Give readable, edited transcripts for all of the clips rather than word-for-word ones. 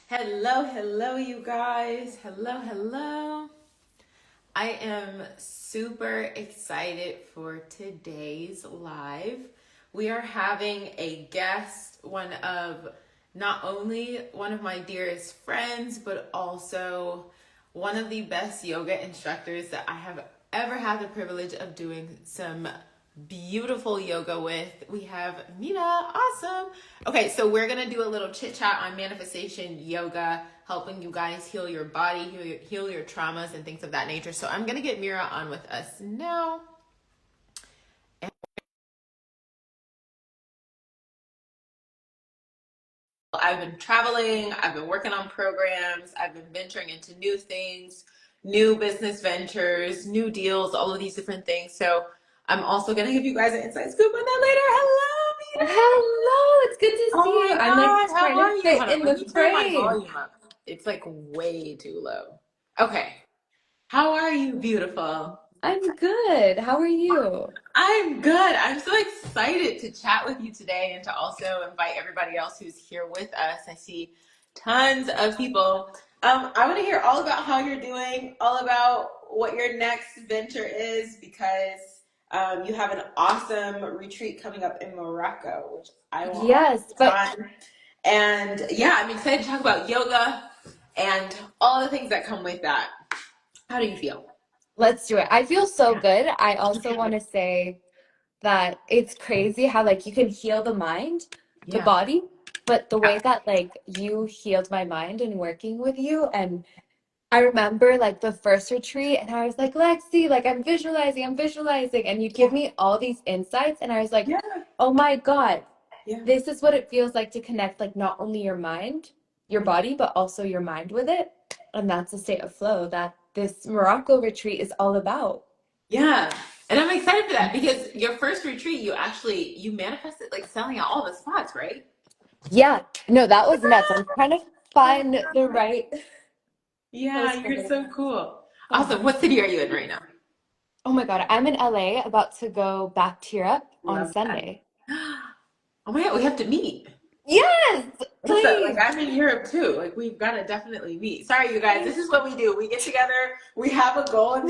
Hello, hello, you guys. Hello, hello. I am super excited for today's live. We are having a guest, not only one of my dearest friends, but also one of the best yoga instructors that I have ever had the privilege of doing some beautiful yoga with. We have Mira. Awesome. Okay, so we're gonna do a little chit chat on manifestation yoga, helping you guys heal your body, heal your traumas, and things of that nature. So I'm gonna get Mira on with us now. I've been traveling, I've been working on programs, I've been venturing into new things, new business ventures, new deals, all of these different things. So I'm also going to give you guys an inside scoop on that later. Hello, Mira. Hello, it's good to see Oh you. my I'm like God, how trying to are you? fit Hold on, in let the me turn my frame. volume up. It's like way too low. Okay, how are you, beautiful? I'm good. How are you? I'm good. I'm so excited to chat with you today and to also invite everybody else who's here with us. I see tons of people. I want to hear all about how you're doing, all about what your next venture is, because you have an awesome retreat coming up in Morocco, which I want all Yes, the but time. And yeah, I'm excited to talk about yoga and all the things that come with that. How do you feel? let's do it. I feel so Yeah. good. I also want to say that it's crazy how like you can heal the mind, the Yeah. body, but the Yeah. way that like you healed my mind and working with you and I remember like the first retreat and I was like, Lexi, like I'm visualizing. And you'd give me all these insights. And I was like, Yeah. oh my God, Yeah. this is what it feels like to connect like not only your mind, your Yeah. body, but also your mind with it. And that's a state of flow that this Morocco retreat is all about. Yeah. And I'm excited for that because your first retreat, you manifested like selling out all the spots, right? Yeah, no, that was nuts. I'm trying to find the right Yeah, post for you're this. so cool. Oh, Awesome. What city are you in right now? oh my God, I'm in LA about to go back to Europe on Love that. Sunday. Oh my God, we have to meet. Yes, What's up? Like please. I'm in Europe too. Like we've got to definitely meet. Sorry, you guys. This is what we do. We get together. We have a goal, and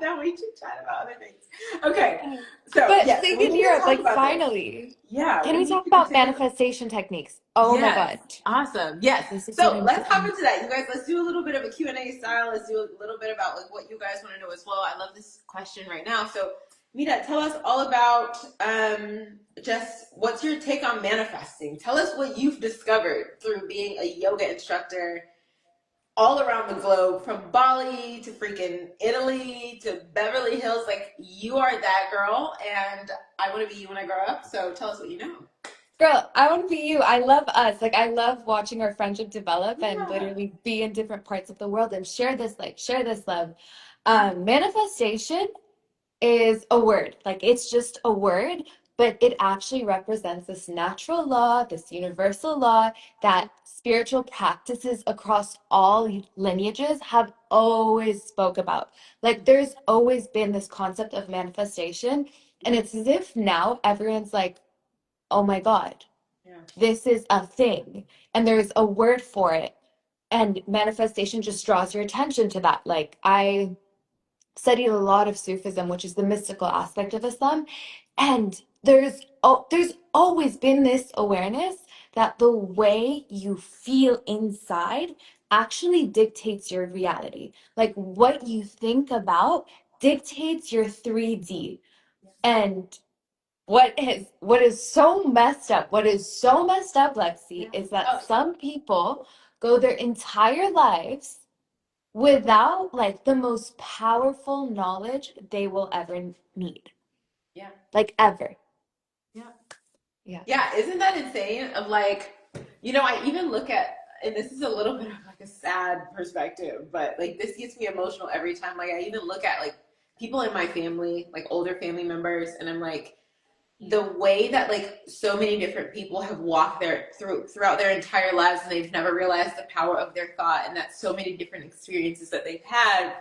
then we chit chat about other things. Okay. So But yes, staying we in need to Europe, talk like about this. finally. Yeah, Can we we need talk about to. manifestation techniques? Oh my Yes. God. Awesome. Yes. This is what So I'm let's hop doing. into that. You guys, let's do a little bit of a Q&A style. Let's do a little bit about like what you guys want to know as well. I love this question right now. So Mita, tell us all about just what's your take on manifesting? Tell us what you've discovered through being a yoga instructor all around the globe, from Bali to freaking Italy to Beverly Hills. Like you are that girl, and I want to be you when I grow up. So tell us what you know. Girl, I want to be you. I love us. Like I love watching our friendship develop and Yeah. literally be in different parts of the world and share this like share this love. Manifestation is a word. Like it's just a word, but it actually represents this natural law, this universal law that spiritual practices across all lineages have always spoke about. Like there's always been this concept of manifestation, and Yeah. it's as if now everyone's like, "Oh my God, Yeah. this is a thing." And there's a word for it. And manifestation just draws your attention to that. Like I studied a lot of Sufism, which is the mystical aspect of Islam, and there's always been this awareness that the way you feel inside actually dictates your reality. Like what you think about dictates your 3D. And what is so messed up, Lexi, Yeah. is that Oh, some people go their entire lives without like the most powerful knowledge they will ever need. yeah. Like ever. Yeah. Yeah. Yeah. Isn't that insane? Of like, I even look at, and this is a little bit of like a sad perspective, but like this gets me emotional every time. Like I even look at like people in my family, like older family members, and I'm like, the way that like so many different people have walked throughout their entire lives and they've never realized the power of their thought, and that so many different experiences that they've had,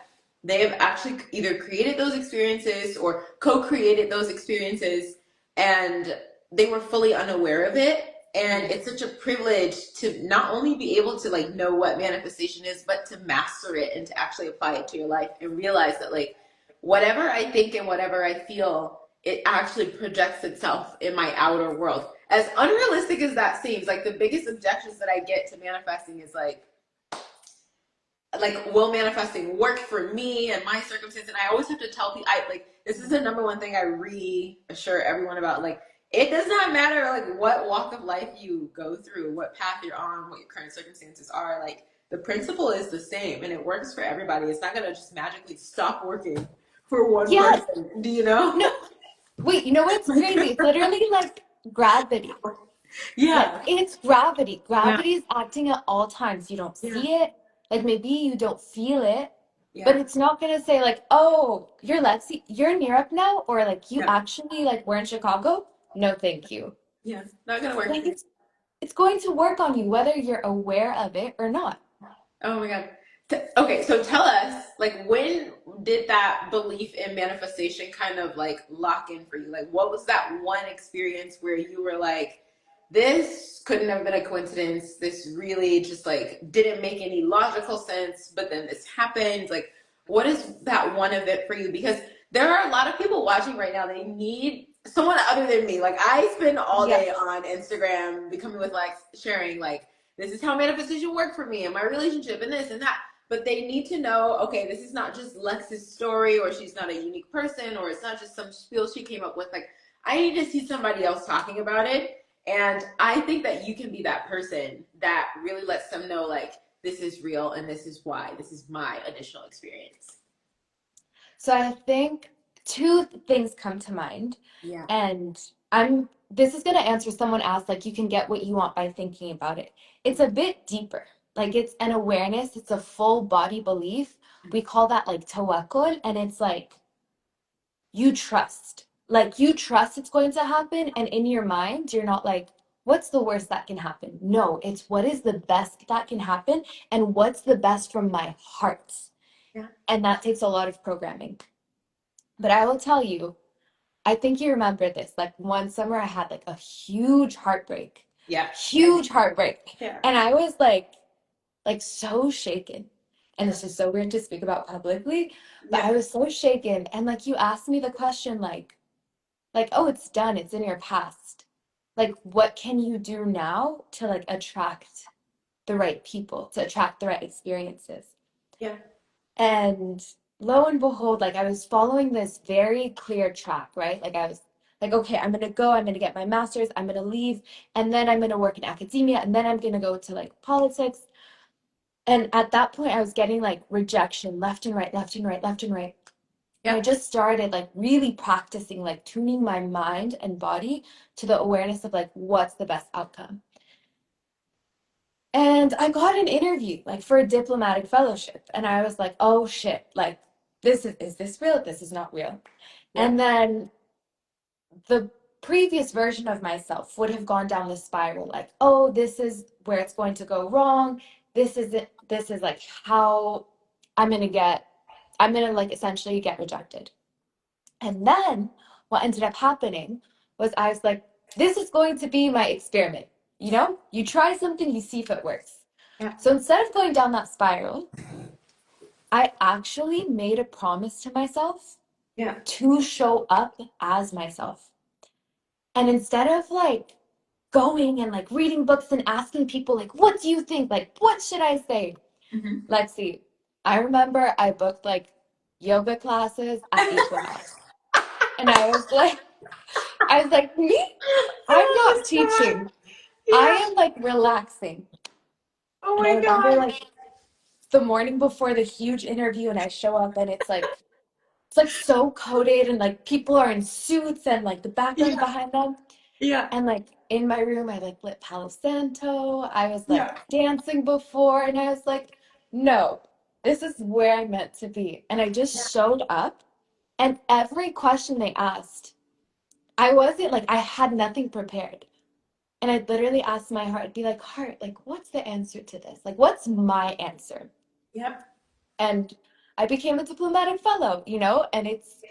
they have actually either created those experiences or co-created those experiences, and they were fully unaware of it. And it's such a privilege to not only be able to like know what manifestation is, but to master it and to actually apply it to your life and realize that like whatever I think and whatever I feel, it actually projects itself in my outer world. As unrealistic as that seems, like the biggest objections that I get to manifesting is like will manifesting work for me and my circumstance? And I always have to tell people, I like this is the number one thing I reassure everyone about. Like it does not matter like what walk of life you go through, what path you're on, what your current circumstances are. Like the principle is the same and it works for everybody. It's not gonna just magically stop working for one Yes. person. Do you know? No, wait, you know what's crazy? It's literally like gravity. Like Yeah. it's gravity. Yeah. Gravity is acting at all times. You don't Yeah. see it. Like maybe you don't feel it, but Yeah. it's not gonna say like, oh, you're Lexi, you're in Europe now, or like you Yeah. actually like were in Chicago. No, thank you. Yeah. Not gonna work. Like it's going to work on you whether you're aware of it or not. Oh my God. Okay, so tell us, like, when did that belief in manifestation kind of like lock in for you? Like, what was that one experience where you were like, this couldn't have been a coincidence. This really just like didn't make any logical sense, but then this happened. Like, what is that one event for you? Because there are a lot of people watching right now. They need someone other than me. Like, I spend all day Yes. on Instagram becoming with like sharing like this is how manifestation worked for me and my relationship and this and that. But they need to know, okay, this is not just Lex's story or she's not a unique person or it's not just some spiel she came up with. Like, I need to see somebody else talking about it. And I think that you can be that person that really lets them know, like, this is real and this is why. This is my initial experience. So I think two things come to mind, Yeah. and this is going to answer someone asked like you can get what you want by thinking about it. It's a bit deeper. Like it's an awareness, it's a full body belief. We call that like tawakkul, and it's like you trust. Like you trust it's going to happen, and in your mind, you're not like, what's the worst that can happen? No, it's what is the best that can happen, and what's the best from my heart. Yeah. And that takes a lot of programming. But I will tell you, I think you remember this. Like one summer, I had like a huge heartbreak, Yeah. huge heartbreak. Yeah. And I was like so shaken. And this is so weird to speak about publicly, but I Yeah. was so shaken. And like you asked me the question, oh, it's done. It's in your past. Like, what can you do now to like attract the right people, to attract the right experiences? Yeah. And lo and behold, like I was following this very clear track, right? Like I was like, okay, I'm gonna go, I'm gonna get my master's, I'm gonna leave, and then I'm gonna work in academia, and then I'm gonna go to like politics. And at that point, I was getting like rejection left and right, left and right, left and right. And I Yeah. just started like really practicing, like tuning my mind and body to the awareness of like what's the best outcome. And I got an interview like for a diplomatic fellowship. And I was like, oh shit, like is this real? This is not real. Yeah. And then the previous version of myself would have gone down the spiral, like, oh, this is where it's going to go wrong. This is like how I'm gonna get, I'm gonna like essentially get rejected. And then what ended up happening was I was like, this is going to be my experiment. You know, you try something, you see if it works. Yeah. So instead of going down that spiral, I actually made a promise to myself Yeah. to show up as myself. And instead of like going and like reading books and asking people, like, what do you think? Like, what should I say? Mm-hmm. Let's see. I remember I booked like yoga classes at Equinox. And I was like, me? I'm Oh not my God. teaching. I Yeah. am like relaxing. Oh And I my remember God. like the morning before the huge interview and I show up and it's like so coded and like people are in suits and like the background Yeah. behind them. Yeah. And like in my room, I like lit Palo Santo. I was like Yeah. dancing before and I was like, no, this is where I'm meant to be. And I Yeah. just showed up and every question they asked, I wasn't like, I had nothing prepared. And I'd literally ask my heart, I'd be like, heart, like, what's the answer to this? Like, what's my answer? Yep. And I became a diplomatic fellow, you know, and it's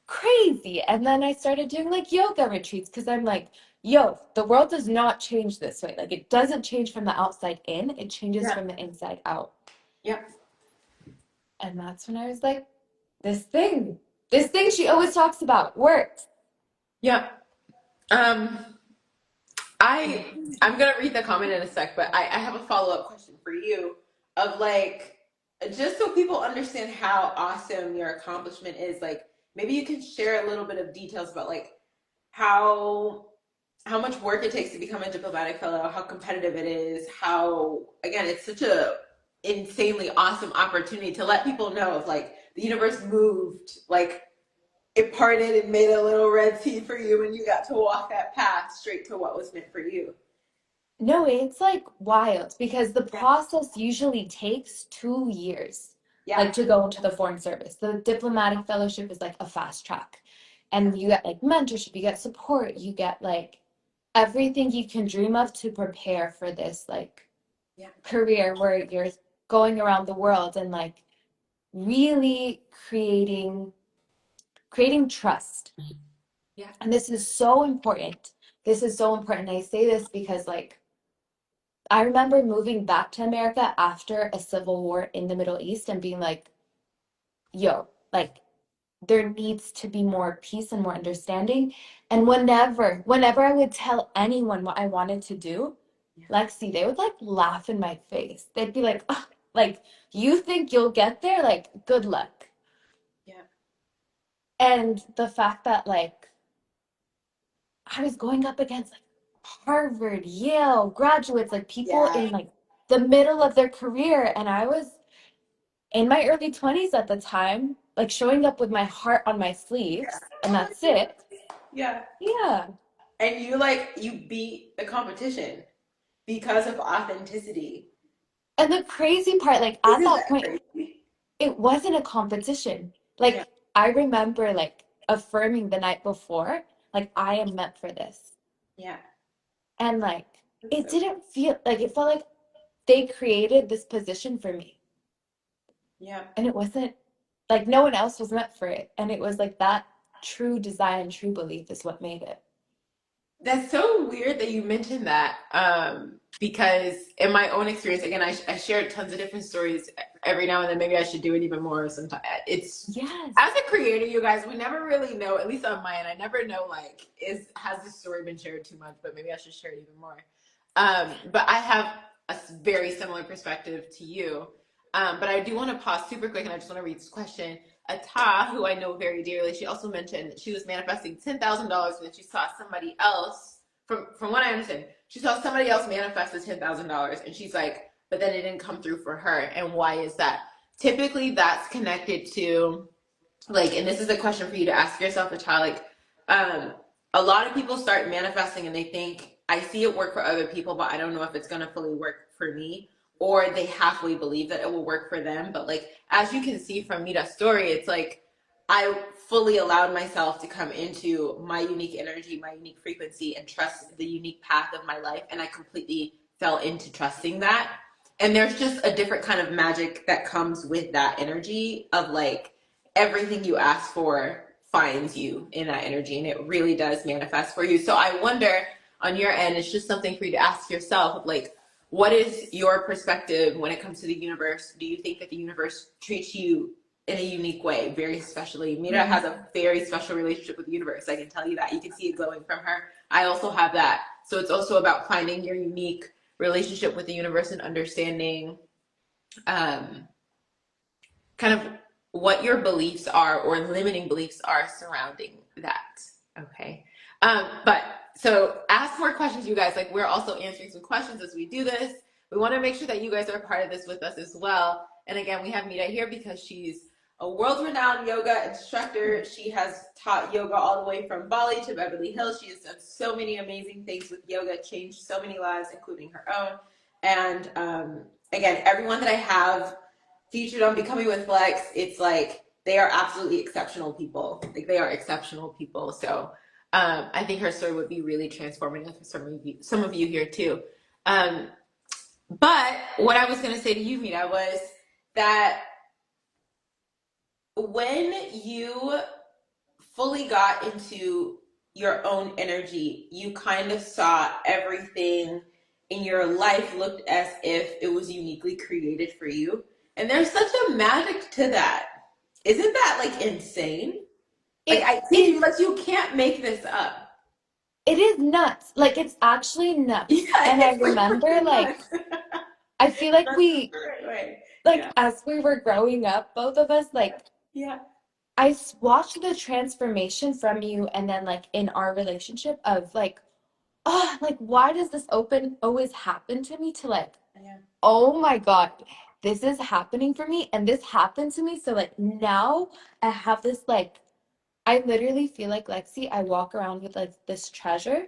crazy. And then I started doing like yoga retreats because I'm like, yo, the world does not change this way. Like it doesn't change from the outside in, it changes Yeah. from the inside out. Yep. And that's when I was like, this thing, this thing she always talks about works. Yep. Um, I'm gonna read the comment in a sec, but I have a follow-up question for you of like just so people understand how awesome your accomplishment is, like maybe you can share a little bit of details about like how how much work it takes to become a diplomatic fellow, how competitive it is, how again it's such a insanely awesome opportunity to let people know of like the universe moved, like it parted and made a little red sea for you and you got to walk that path straight to what was meant for you. No, it's like wild because the Yeah. process usually takes 2 years, Yeah. like to go into the foreign service. The diplomatic fellowship is like a fast track. And you get like mentorship, you get support, you get like everything you can dream of to prepare for this like Yeah. career where you're going around the world and like really creating trust. Yeah. And this is so important. This is so important. I say this because like I remember moving back to America after a civil war in the Middle East and being like, yo, like there needs to be more peace and more understanding. And whenever I would tell anyone what I wanted to do, Yeah. Lexi, they would like laugh in my face. They'd be like, "Ugh, like you think you'll get there? Like good luck." Yeah. And the fact that like I was going up against like Harvard, Yale graduates, like people Yeah. in like the middle of their career, and I was in my early 20s at the time, like showing up with my heart on my Yeah. sleeves, and Oh my that's it. goodness. Yeah. Yeah. And you like you beat the competition because of authenticity. And the crazy part, like at Isn't that that point, crazy? it wasn't a competition. Yeah. Like I remember like affirming the night before, like I am meant for this. Yeah. And like That's it so didn't feel like it felt like they created this position for me. yeah. And it wasn't like no one else was meant for it. And it was like that true desire and true belief is what made it. That's so weird that you mentioned that. Because in my own experience, again, I share tons of different stories every now and then. Maybe I should do it even more sometimes. It's Yes. as a creator, you guys, we never really know, at least on my end, I never know like has this story been shared too much, but maybe I should share it even more. But I have a very similar perspective to you. But I do want to pause super quick and I just want to read this question. Ata, who I know very dearly, she also mentioned that she was manifesting $10,000 and then she saw somebody else. From what I understand, she saw somebody else manifest the $10,000, and she's like, but then it didn't come through for her. And why is that? Typically, that's connected to like, and this is a question for you to ask yourself, Ata. Like, um, a lot of people start manifesting and they think, I see it work for other people, but I don't know if it's gonna fully work for me. Or they halfway believe that it will work for them. But like as you can see from Mira's story, it's like I fully allowed myself to come into my unique energy, my unique frequency, and trust the unique path of my life. And I completely fell into trusting that. And there's just a different kind of magic that comes with that energy of like everything you ask for finds you in that energy, and it really does manifest for you. So I wonder on your end, it's just something for you to ask yourself, like, what is your perspective when it comes to the universe? Do you think that the universe treats you in a unique way, very specially? Mira Mm. has a very special relationship with the universe. I can tell you that. You can see it glowing from her. I also have that. So it's also about finding your unique relationship with the universe and understanding um, kind of what your beliefs are or limiting beliefs are surrounding that. Okay. But so ask more questions, you guys. Like we're also answering some questions as we do this. We want to make sure that you guys are part of this with us as well. And again, we have Mira here because she's a world-renowned yoga instructor. She has taught yoga all the way from Bali to Beverly Hills. She has done so many amazing things with yoga, changed so many lives, including her own. And again, everyone that I have featured on Becoming with Flex, it's like they are absolutely exceptional people. Like they are exceptional people. So I think her story would be really transformative for some of you here too. Um, but what I was going to say to you, Mira, was that when you fully got into your own energy. You kind of saw everything in your life looked as if it was uniquely created for you. And there's such a magic to that. Isn't that like insane? Like It I teach it you, like you can't make this up. it is nuts. Like it's actually nuts. Yeah, And I it's like remember freaking like nuts. I feel like That's we the right way. like Yeah, as we were growing up, both of us, like yeah, watched the transformation from you and then like in our relationship of like, oh, like why does this open always happen to me to like, yeah, oh my God, this is happening for me and this happened to me. So like now I have this like I literally feel like Lexi, I walk around with like this treasure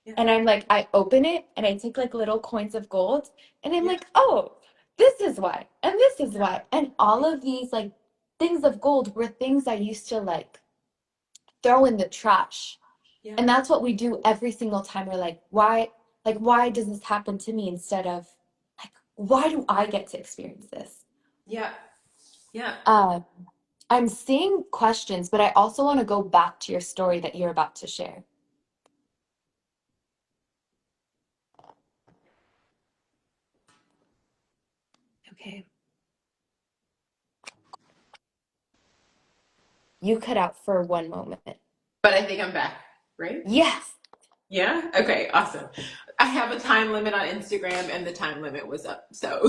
yeah, and I'm like, I open it and I take like little coins of gold and I'm yeah, like, oh, this is why, and this is yeah, why. And all of these like things of gold were things I used to like throw in the trash. yeah, And that's what we do every single time. We're like, why does this happen to me instead of like, why do I get to experience this? yeah, yeah. Um, I'm seeing questions, but I also want to go back to your story that you're about to share. Okay. You cut out for one moment. But I think I'm back, right? Yes. Yeah? Okay, awesome. I have a time limit on Instagram and the time limit was up. So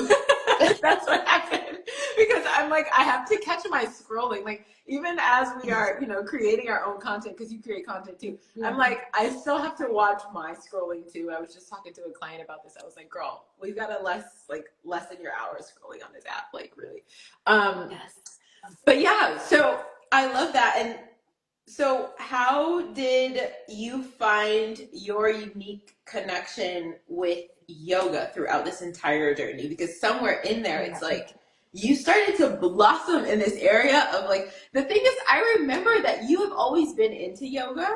that's what happened. Because I'm like, I have to catch my scrolling. Like, even as we are, creating our own content, because you create content too, I'm Yeah. like, I still have to watch my scrolling too. I was just talking to a client about this. I was like, girl, we've got to lessen your hours scrolling on this app, like really. Um, Yes. but yeah, so I love that. And so, how did you find your unique connection with yoga throughout this entire journey? Because somewhere in there, Yeah. it's like you started to blossom in this area of like, the thing is, I remember that you have always been into yoga,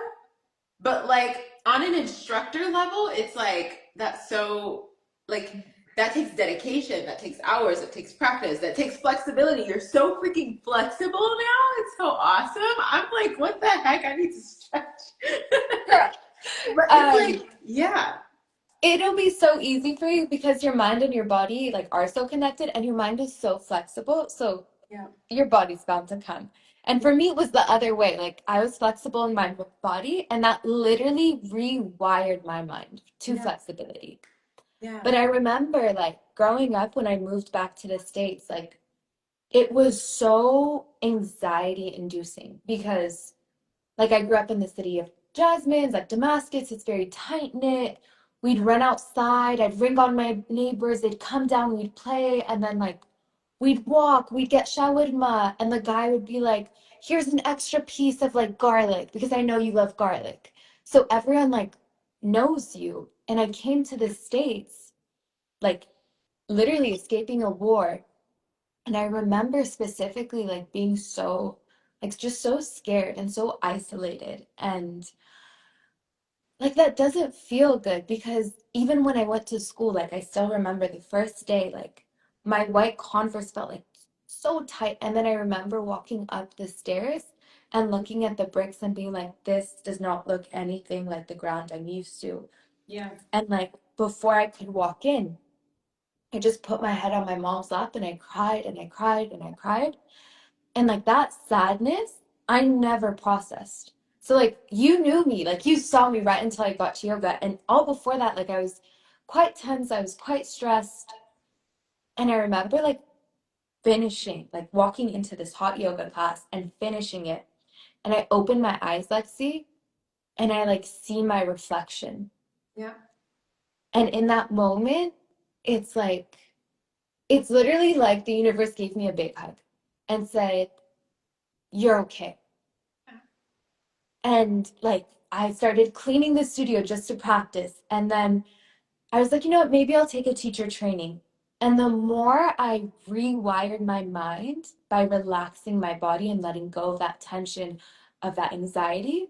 but like on an instructor level, it's like that's so like that takes dedication, that takes hours, that takes practice, that takes flexibility. You're so freaking flexible now. It's so awesome. I'm like, what the heck? I need to stretch. Girl, But it's um, like, yeah, it'll be so easy for you because your mind and your body like are so connected and your mind is so flexible. So yeah, your body's bound to come. And yeah, for me, it was the other way. Like I was flexible in my body, and that literally rewired my mind to yeah, flexibility. yeah, But I remember like growing up when I moved back to the States, like it was so anxiety inducing because like I grew up in the city of Jasmine's, like Damascus, it's very tight knit. We'd run outside, I'd ring on my neighbors, they'd come down, we'd play, and then like we'd walk, we'd get shawarma, and the guy would be like, here's an extra piece of like garlic because I know you love garlic. So everyone like knows you. And I came to the States, like literally escaping a war. And I remember specifically like being so, like just so scared and so isolated. And like that doesn't feel good because even when I went to school, like I still remember the first day, like my white Converse felt like so tight. And then I remember walking up the stairs and looking at the bricks and being like, this does not look anything like the ground I'm used to. yeah, And like before I could walk in, I just put my head on my mom's lap and I cried and I cried and I cried. And like that sadness, I never processed. So like you knew me, like you saw me right until I got to yoga. And all before that, like I was quite tense, I was quite stressed. And I remember like finishing, like walking into this hot yoga class and finishing it. And I opened my eyes, Lexi, and I like see my reflection. yeah, And in that moment, it's like, it's literally like the universe gave me a big hug and said, you're okay. And like I started cleaning the studio just to practice. And then I was like, you know what, maybe I'll take a teacher training. And the more I rewired my mind by relaxing my body and letting go of that tension, of that anxiety,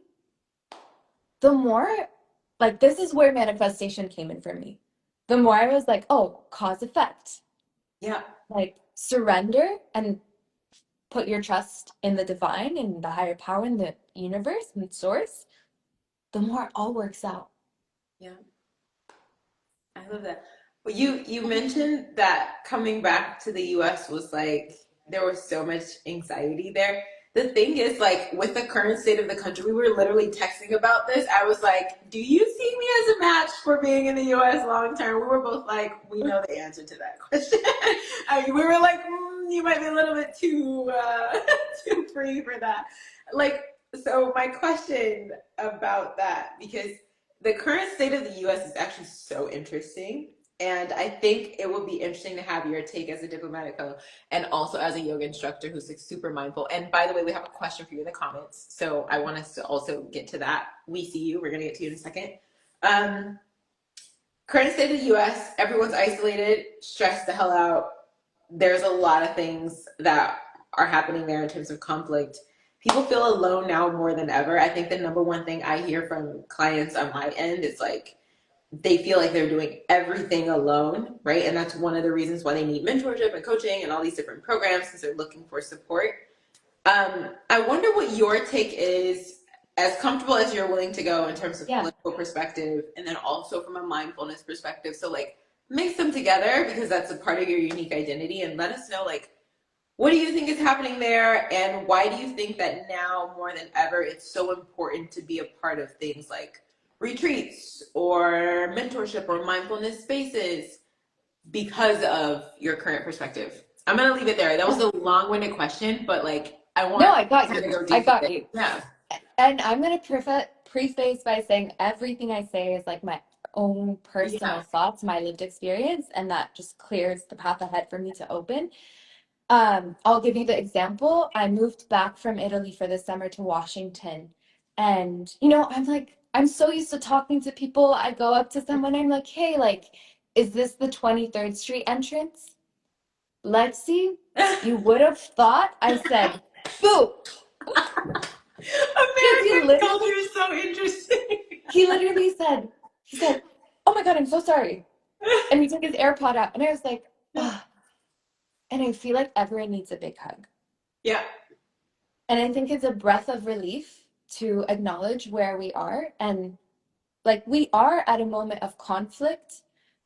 the more like this is where manifestation came in for me. The more I was like, oh, cause effect. yeah, Like surrender and put your trust in the divine and the higher power in the universe and source the more it all works out. Yeah. I love that. Well, you mentioned that coming back to the US was like there was so much anxiety there. The thing is, like, with the current state of the country, we were literally texting about this. I was like, "Do you see me as a match for being in the US long term?" We were both like, "We know the answer to that question." I mean, we were like, "You might be a little bit too too free for that." Like, so my question about that, because the current state of the US is actually so interesting. And I think it will be interesting to have your take as a diplomatic fellow and also as a yoga instructor who's like super mindful. And by the way, we have a question for you in the comments. So I want us to also get to that. We see you. We're going to get to you in a second. Um, Current state of the US, everyone's isolated, stressed the hell out. There's a lot of things that are happening there in terms of conflict. People feel alone now more than ever. I think the number one thing I hear from clients on my end is like they feel like they're doing everything alone, right? And that's one of the reasons why they need mentorship and coaching and all these different programs because they're looking for support. I wonder what your take is, as comfortable as you're willing to go in terms of Yeah. political perspective, and then also from a mindfulness perspective. So, like, mix them together because that's a part of your unique identity, and let us know, like, what do you think is happening there, and why do you think that now more than ever it's so important to be a part of things like retreats or mentorship or mindfulness spaces because of your current perspective? I'm gonna leave it there. That was Yeah. a long-winded question, but like I No, want I got to you. go I deep with got it. you. Yeah. And I'm going to preface by saying everything I say is like my own Yeah. personal thoughts, my lived experience, and that just clears the path ahead for me to open. I'll give you the example. I moved back from Italy for the summer to Washington. And, I'm like, I'm so used to talking to people. I go up to someone, I'm like, hey, like, is this the 23rd Street entrance? Let's see. You would have thought I said, boo. Because American culture is so interesting. he said, oh my God, I'm so sorry. And he took his AirPod out. And I was like, oh, and I feel like everyone needs a big hug. Yeah. And I think it's a breath of relief to acknowledge where we are. And like we are at a moment of conflict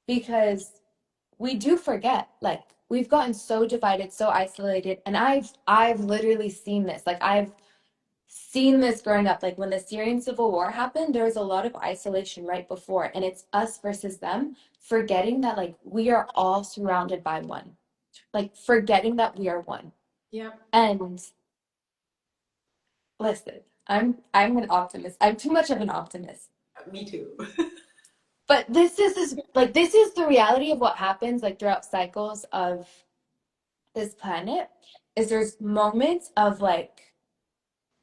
because we do forget, like we've gotten so divided, so isolated. And I've literally seen this. Like I've seen this growing up. Like when the Syrian civil war happened, there was a lot of isolation right before. And it's us versus them, forgetting that like we are all surrounded by one. Like forgetting that we are one. Yeah. And listen, I'm an optimist. I'm too much of an optimist. Me too. But this is the reality of what happens like throughout cycles of this planet is there's moments of like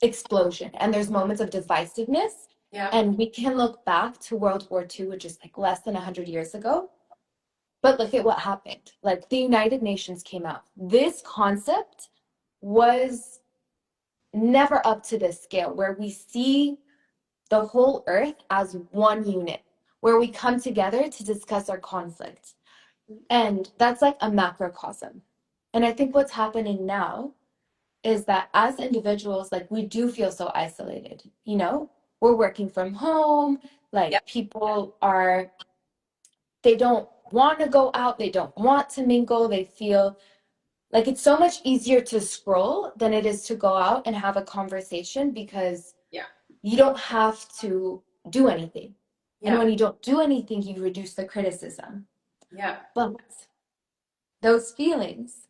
explosion and there's moments of divisiveness. Yeah. And we can look back to World War II, which is like less than 100 years ago. But look at what happened. Like the United Nations came out. This concept was never up to this scale where we see the whole earth as one unit, where we come together to discuss our conflict. And that's like a macrocosm. And I think what's happening now is that as individuals, like we do feel so isolated, We're working from home, Yeah. like they don't want to go out, they don't want to mingle, they feel like it's so much easier to scroll than it is to go out and have a conversation because Yeah. you don't have to do anything. And Yeah. when you don't do anything, you reduce the criticism. Yeah. But those feelings,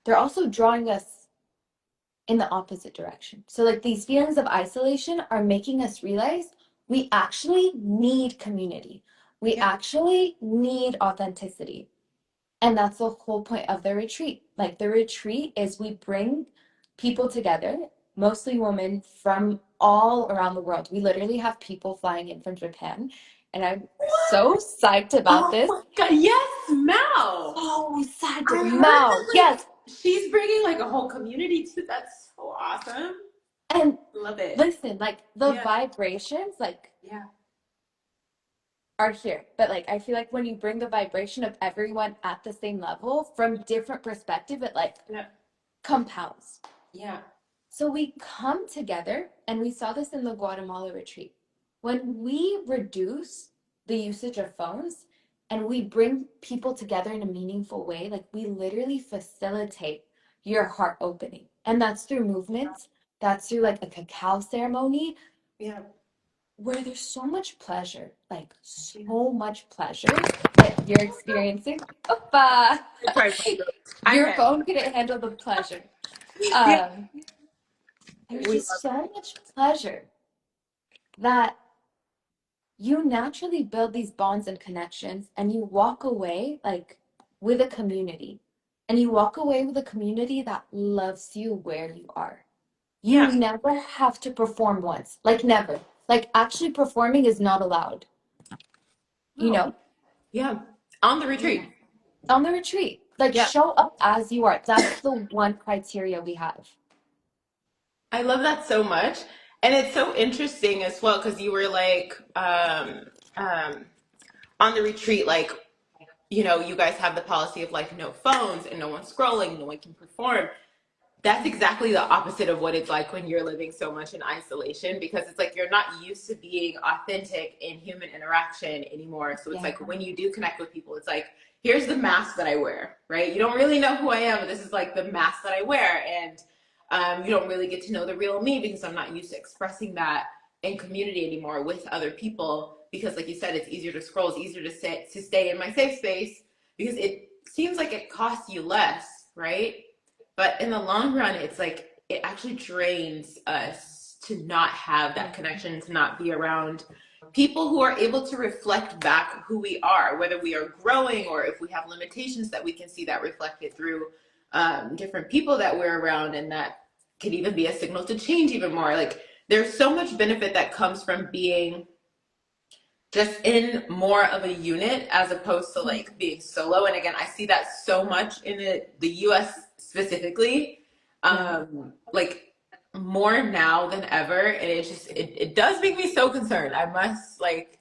they're also drawing us in the opposite direction. So, like, these feelings of isolation are making us realize we actually need community. We Yeah. actually need authenticity. And that's the whole point of the retreat. Like, the retreat is we bring people together, mostly women from all around the world. We literally have people flying in from Japan. And I'm so psyched about Oh this. my God. Yes, Mal. So I psyched. heard Mao, that like yes. she's bringing like a whole community too. That's so awesome. And Love it. listen, like the Yeah. vibrations, like Yeah. are here. But like I feel like when you bring the vibration of everyone at the same level from different perspective, it like Yeah. compounds. Yeah. So we come together, and we saw this in the Guatemala retreat. When we reduce the usage of phones and we bring people together in a meaningful way, like we literally facilitate your heart opening. And that's through movements, that's through like a cacao ceremony Yeah. where there's so much pleasure, like so much pleasure that you're experiencing. Oppa! Sorry. I'm Your in. phone couldn't handle the pleasure. Yeah. Um, there's We just so much pleasure that you naturally build these bonds and connections, and you walk away like with a community. And you walk away with a community that loves you where you are. You Yeah. never have to perform once, like never. Like actually performing is not allowed, you Oh, know? yeah. On the retreat. On the retreat. Like Yeah. show up as you are. That's the one criteria we have. I love that so much. And it's so interesting as well because you were like um, on the retreat, like, you guys have the policy of like no phones and no one scrolling, no one can perform. That's exactly the opposite of what it's like when you're living so much in isolation because it's like you're not used to being authentic in human interaction anymore. So it's Yeah. like when you do connect with people, it's like, here's the mask that I wear, right? You don't really know who I am, but this is like the mask that I wear. And you don't really get to know the real me because I'm not used to expressing that in community anymore with other people because like you said, it's easier to scroll, it's easier to stay in my safe space because it seems like it costs you less, right? But in the long run, it's like it actually drains us to not have that connection, to not be around people who are able to reflect back who we are, whether we are growing or if we have limitations that we can see that reflected through different people that we're around, and that could even be a signal to change even more. Like there's so much benefit that comes from being just in more of a unit as opposed to like being solo. And again, I see that so much in the US specifically, Yeah. like more now than ever. And it does make me so concerned. I must like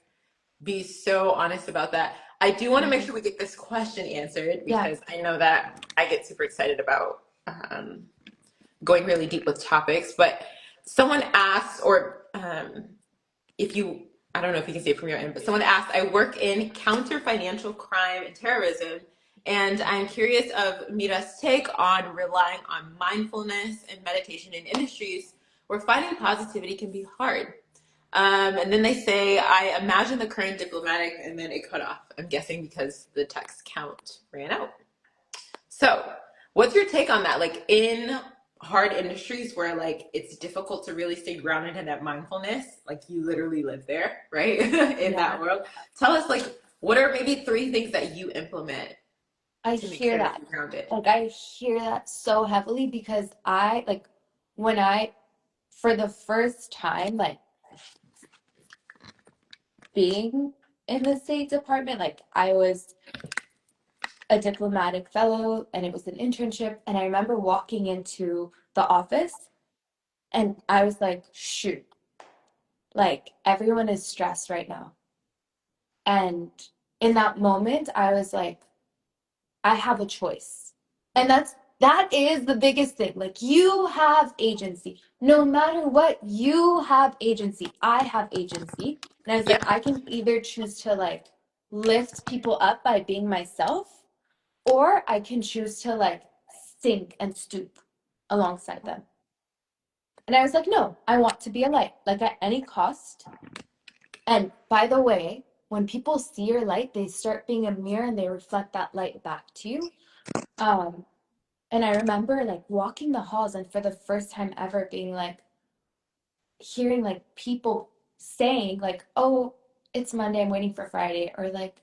be so honest about that. I do want to make Mhm. sure we get this question answered Yeah. because I know that I get super excited about going really deep with topics. But someone asked, or if you, I don't know if you can see it from your end, but someone asked, I work in counter financial crime and terrorism, and I'm curious of Mira's take on relying on mindfulness and meditation in industries where finding positivity can be hard. And then they say, I imagine the current diplomatic, and then it cut off. I'm guessing because the text count ran out. So, what's your take on that? Like in hard industries where like it's difficult to really stay grounded in that mindfulness, like you literally live there, right? In Yeah. that world. Tell us like what are maybe three things that you implement I to make hear sure that that. you're grounded? Like I hear that so heavily because I like when I for the first time like being in the State Department, like I was a diplomatic fellow and it was an internship, and I remember walking into the office and I was like, shoot, like everyone is stressed right now. And in that moment, I was like, I have a choice. And that is the biggest thing. Like you have agency. No matter what, you have agency. I have agency. And I was like, Yeah. I can either choose to like lift people up by being myself, or I can choose to like sink and stoop alongside them. And I was like, no, I want to be a light, like at any cost. And by the way, when people see your light, they start being a mirror and they reflect that light back to you. Um, And I remember like walking the halls and for the first time ever being like hearing like people saying like, "Oh, it's Monday, I'm waiting for Friday," or like,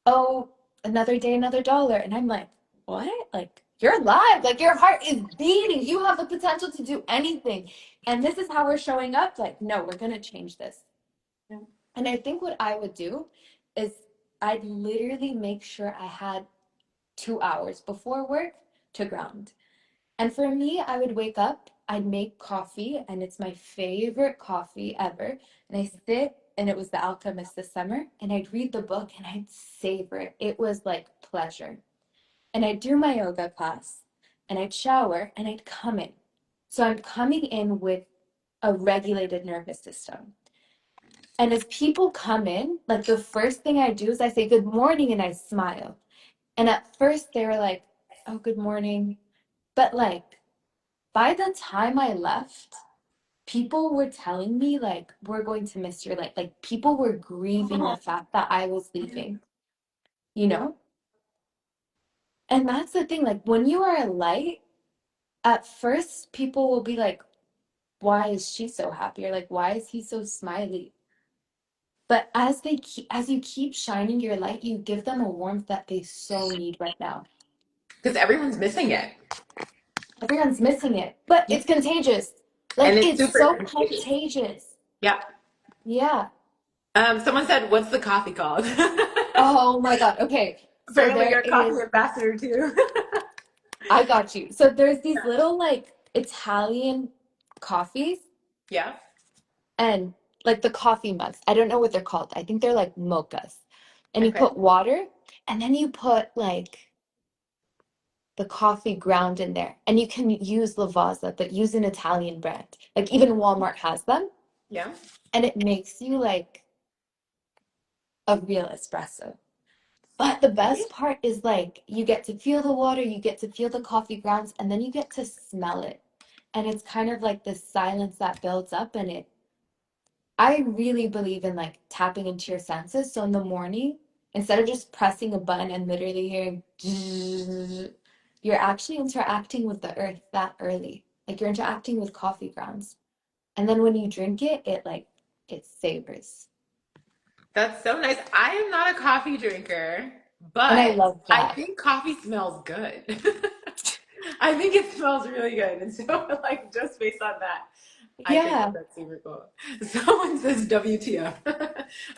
"Oh, another day, another dollar." And I'm like, "What? Like you're alive. Like your heart is beating. You have the potential to do anything." And this is how we're showing up. Like, no, we're gonna change this. Yeah. And I think what I would do is I'd literally make sure I had 2 hours before work to ground. And for me, I would wake up, I'd make coffee, and it's my favorite coffee ever. And I sit, and it was The Alchemist this summer, and I'd read the book and I'd savor it. It was like pleasure. And I'd do my yoga class, and I'd shower, and I'd come in So I'm coming in with a regulated nervous system. And as people come in, like the first thing I do is I say good morning and I smile. And at first they were like, oh, good morning. But like by the time I left, people were telling me like we're going to miss your light. Like people were grieving the fact that I was leaving, you Yeah. know? And that's the thing, like when you are a light, at first people will be like, why is she so happy? Or like, why is he so smiley? But as you keep shining your light, you give them a warmth that they so need right now. Because everyone's missing it. Everyone's missing it, but Yeah. it's contagious. And Like it's it's super so contagious. contagious. Yeah. Yeah. Someone said, what's the coffee called? Oh my God. Okay. So Apparently there you're a coffee is, ambassador too. I got you. So there's these little like Italian coffees Yeah. and like the coffee mugs. I don't know what they're called. I think they're like mochas. And you Okay. put water and then you put like the coffee ground in there. And you can use Lavazza, but use an Italian brand. Like even Walmart has them. Yeah. And it makes you like a real espresso. But the best part is like you get to feel the water, you get to feel the coffee grounds, and then you get to smell it. And it's kind of like this silence that builds up and it I really believe in like tapping into your senses. So in the morning, instead of just pressing a button and literally hearing you're actually interacting with the earth that early. Like you're interacting with coffee grounds. And then when you drink it, it savors. That's so nice. I am not a coffee drinker, And I but love I that. think coffee smells good. I think it smells really good. And so, like, just based on that, I think that Yeah. that's super cool. Someone says WTF.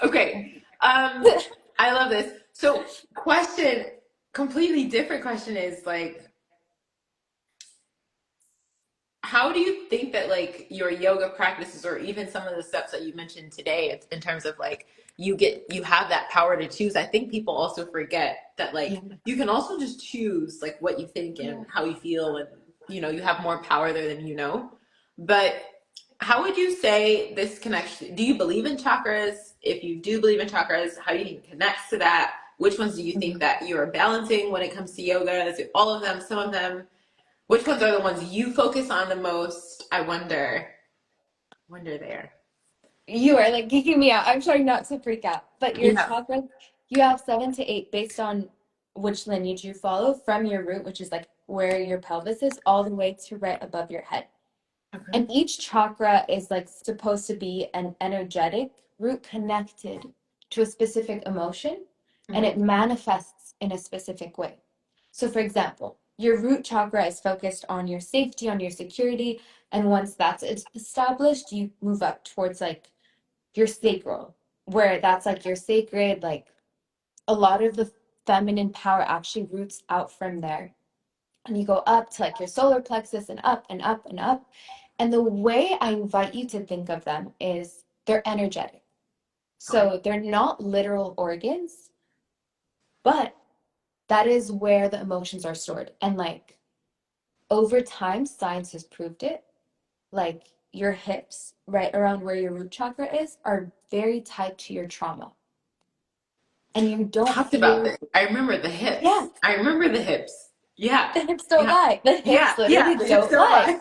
Okay. Um, I love this. So, question, completely different question is like, how do you think that like your yoga practices or even some of the steps that you mentioned today in terms of like you have that power to choose? I think people also forget that like Yeah. you can also just choose like what you think and Yeah. how you feel, and you have more power there than you know. But how would you say this connection, do you believe in chakras? If you do believe in chakras, how do you think it connects to that? Which ones do you think Mhm. that you're balancing when it comes to yoga? Is it all of them, some of them? Which ones are the ones you focus on the most? I wonder there. You are like geeking me out. I'm trying not to freak out. But your Yeah. chakras, you have 7 to 8 based on which lineage you follow from your root, which is like where your pelvis is, all the way to right above your head. Okay. And each chakra is like supposed to be an energetic root connected to a specific emotion, and Mm-hmm. it manifests in a specific way. So, for example, your root chakra is focused on your safety, on your security, and once that's established, you move up towards like your sacral, where that's like your sacred, like a lot of the feminine power actually roots out from there. And you go up to like your solar plexus and up and up and up. And the way I invite you to think of them is they're energetic. Okay. So they're not literal organs, but that is where the emotions are stored. And like over time, science has proved it. Like your hips, right around where your root chakra is, are very tied to your trauma. And you don't Talked about feel, this. I remember the yeah, hips. I remember the hips. Yeah. the hips don't Yeah. lie. The hips Yeah. Yeah. literally The hips don't don't lie. lie.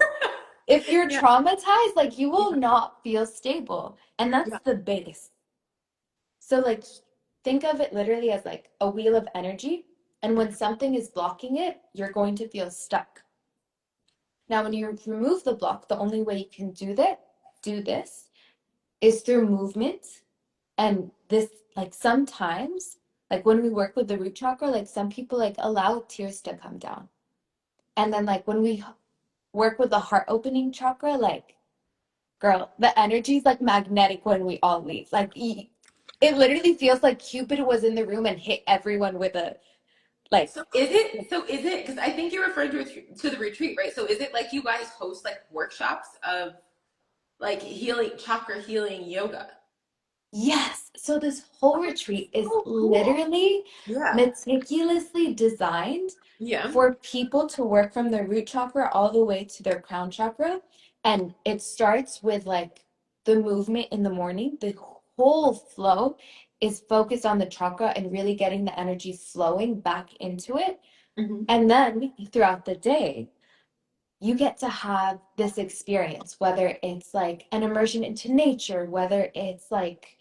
If you're Yeah. traumatized, like you will Yeah. not feel stable. And that's Yeah. the base. So, like, think of it literally as like a wheel of energy. And when something is blocking it, you're going to feel stuck. Now, when you remove the block, the only way you can do this, is through movement. And this, like, sometimes, like when we work with the root chakra, like some people like allow tears to come down. And then, like, when we work with the heart opening chakra, like, girl, the energy is like magnetic when we all leave. Like, it literally feels like Cupid was in the room and hit everyone with a, like, So is it because I think you're referring to the retreat, right? So is it like you guys host like workshops of like healing, chakra healing yoga? yes. So this whole Oh, retreat is so cool. literally Yeah. meticulously designed. Yeah. for people to work from their root chakra all the way to their crown chakra. And it starts with like the movement in the morning. The whole flow is focused on the chakra and really getting the energy flowing back into it. Hmm. And then throughout the day, you get to have this experience, whether it's like an immersion into nature, whether it's like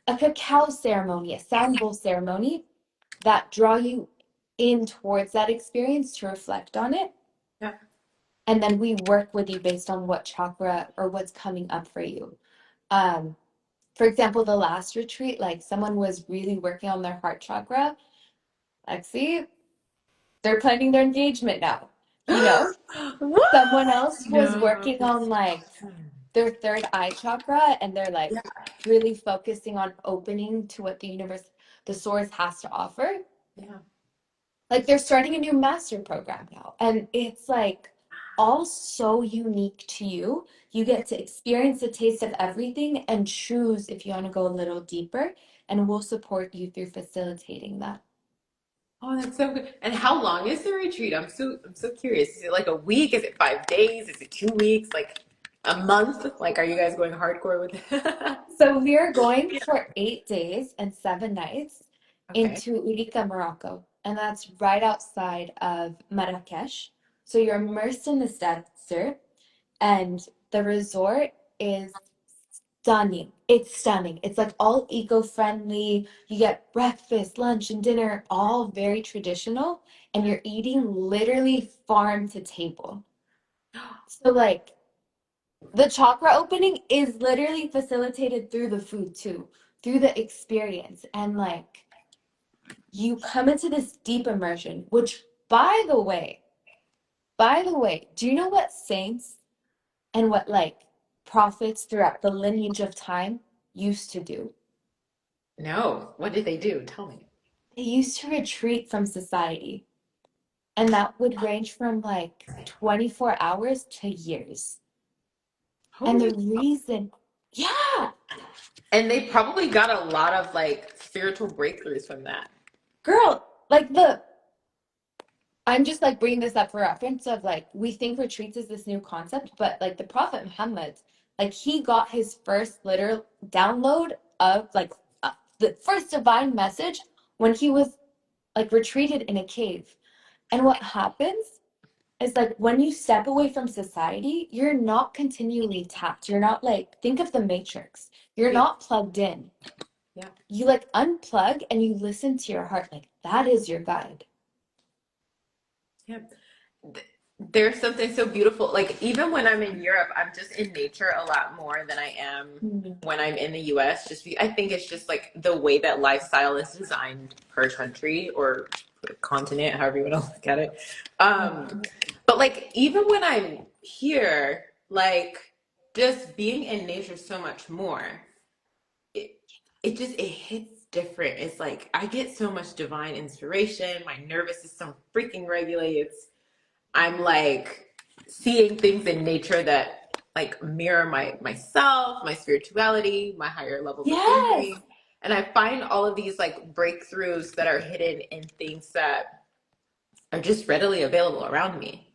a cacao ceremony, a sound bowl ceremony that draw you in towards that experience to reflect on it. Yeah. And then we work with you based on what chakra or what's coming up for you. Um, for example, the last retreat, like someone was really working on their heart chakra. Like, see, they're planning their engagement now, you know? What? Someone else was No. working on like their third eye chakra and they're like Yeah. really focusing on opening to what the universe, the source has to offer. Yeah. Like they're starting a new master program now. And it's like all so unique to you. You Yeah. get to experience a taste of everything and choose if you want to go a little deeper. And we'll support you through facilitating that. Oh, that's so good. And how long is the retreat? I'm so curious. Is it like a week? Is it 5 days? Is it 2 weeks? Like a month? Like, are you guys going hardcore with it? So we are going for 8 days and 7 nights Okay. into Urica, Morocco, and that's right outside of Marrakesh. So you're immersed in this desert, and the resort is stunning. It's stunning. It's like all eco-friendly. You get breakfast, lunch, and dinner, all very traditional, and you're eating literally farm to table. So like the chakra opening is literally facilitated through the food too, through the experience. And like you come into this deep immersion, which by the way, do you know what saints and what like prophets throughout the lineage of time used to do? No. What did they do? Tell me. They used to retreat from society, and that would range from like 24 hours to years. And the Holy. reason, yeah, And they probably got a lot of like spiritual breakthroughs from that. girl, like the I'm just like bringing this up for reference of like we think retreats is this new concept, but like the Prophet Muhammad, like he got his first literal download of like the first divine message when he was like retreated in a cave. And what happens is like when you step away from society, you're not continually tapped. You're not like think of the Matrix. You're Yeah. not plugged in. Yeah. You like unplug and you listen to your heart. Like that is your guide. Yeah. There's something so beautiful. Like even when I'm in Europe, I'm just in nature a lot more than I am Mhm. when I'm in the US. I think it's just like the way that lifestyle is designed per country or continent, however you want to look at it. Um, but like even when I'm here, like just being in nature so much more, it it hits different. It's like I get so much divine inspiration. My nervous system freaking regulates. I'm like seeing things in nature that like mirror myself, my spirituality, my higher levels of Yes. thinking. And I find all of these like breakthroughs that are hidden in things that are just readily available around me.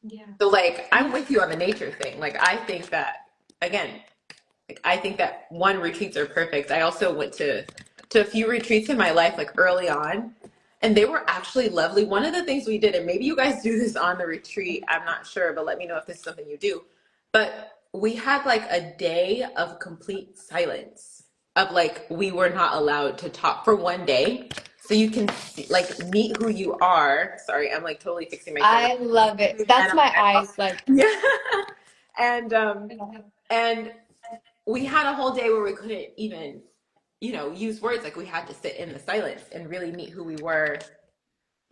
Yeah. So like I'm Yeah. with you on the nature thing. Like I think that again, like I think that one retreats are perfect. I also went to a few retreats in my life like early on, and they were actually lovely. One of the things we did, and maybe you guys do this on the retreat, I'm not sure, but let me know if this is something you do. But we had like a day of complete silence of like we were not allowed to talk for one day. So you can see, like meet who you are. Sorry, I'm like totally fixing my camera. I love it. And That's I'm my like, eyes like yeah. And and we had a whole day where we couldn't even, use words. Like we had to sit in the silence and really meet who we were